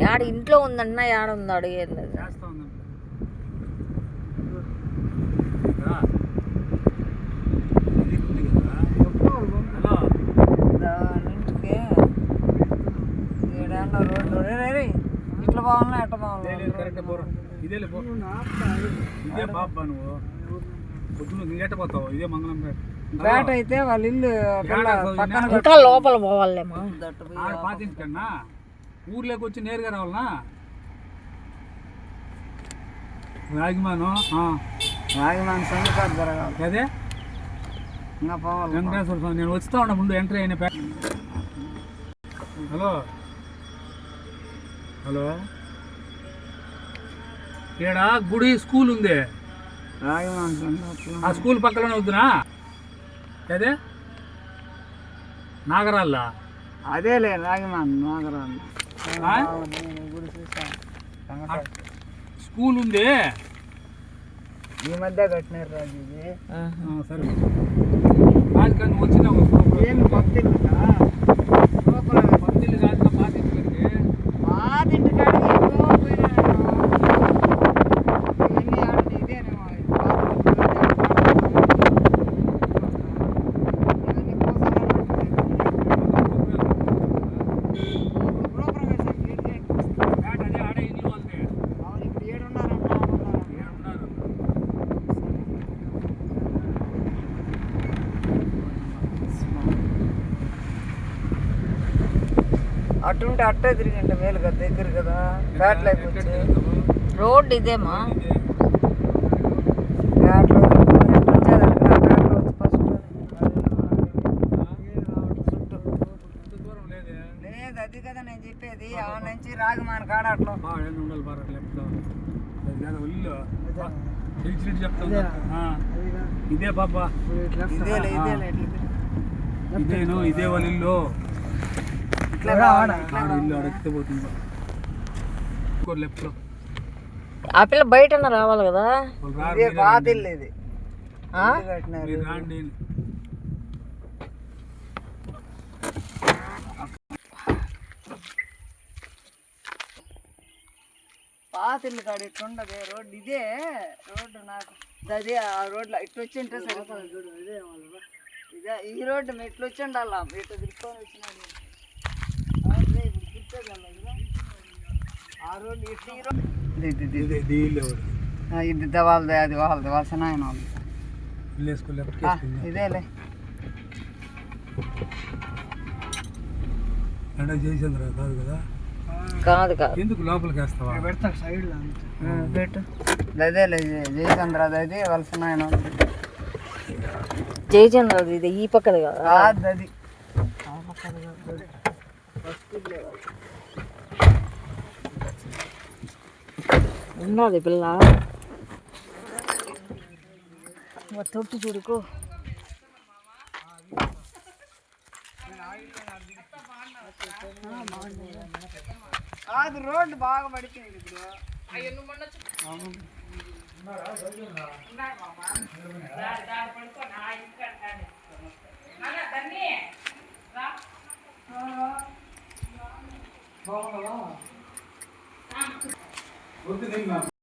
యాడ ఇంట్లో ఉందన్నా యాడ ఉందో అడిగేది ఇట్లా బాగున్నా ఎట్లా బాగున్నా ఇదే బాబా నువ్వు పొద్దున్న పోతావు ఇదే మంగళం పేట అయితే వాళ్ళ ఇల్లు ఇంకా లోపల పోవాలేమా పాతించకన్నా ఊర్లోకి వచ్చి నేరుగా రావాలనా రాగిమాను సంగతి జరగాలి అదే ఇంకా పోవాలి వెంకటేశ్వర స్వామి నేను వస్తా ఉన్నా ముందు ఎంట్రీ అయిన హలో హలో ఇక్కడ గుడి స్కూల్ ఉంది ఆ స్కూల్ పక్కలోనే వద్దునా అదే నాగరాళ్ళ అదేలే రాగిమాన్ నాగరాళ్ళు స్కూల్ ఉంది ఈ మధ్య కట్టినారు రాజు ఇది సరే రాజు వచ్చిన పత్తిల్లు పత్తిల్లు కాదు పాతింటి కాడికి ఎప్పుడో పోయినా ఇవన్నీ ఆడది ఇదేనేమో అటుంటే అట్టే తిరిగింటే మేలు కదా దగ్గర కదా పేటలోకి వచ్చి రోడ్డు ఇదేమా పేటలో పేటలో వచ్చి ఫస్ట్ లేదు అది కదా నేను చెప్పేది ఆ నుంచి రాగిమాన కాడ అట్లా ఇదే బాబా ఇదే వాళ్ళ ఇల్లు ఆ పిల్ల బయట రావాలి కదా పాత ఇల్లు ఇది పాత ఇల్లు కాడ ఇట్లుండదు రోడ్డు ఇదే రోడ్డు నాకు అదే ఆ రోడ్లో ఇట్లా వచ్చింటే సరిపోతుంది చూడు ఇదే ఈ రోడ్డు ఇట్లా వచ్చి ఉండాలా ఇట్లా తిరుక్కొని వచ్చినాడు ఇది వాళ్ళది అది వాళ్ళది వలసనాయన ఇదేలే కాదు కదా కాదు కాదు ఎందుకు లోపలికి వేస్తావా పెడతా సైడ్ పెట్టు అదేలే జయచంద్ర అది వలసనాయన జయచంద్ర ఇది ఈ పక్కది కదా అది ఉన్నది పిల్ల తొట్టి చూడుకో అది రోడ్డు బాగా పడిపోయింది ఇప్పుడు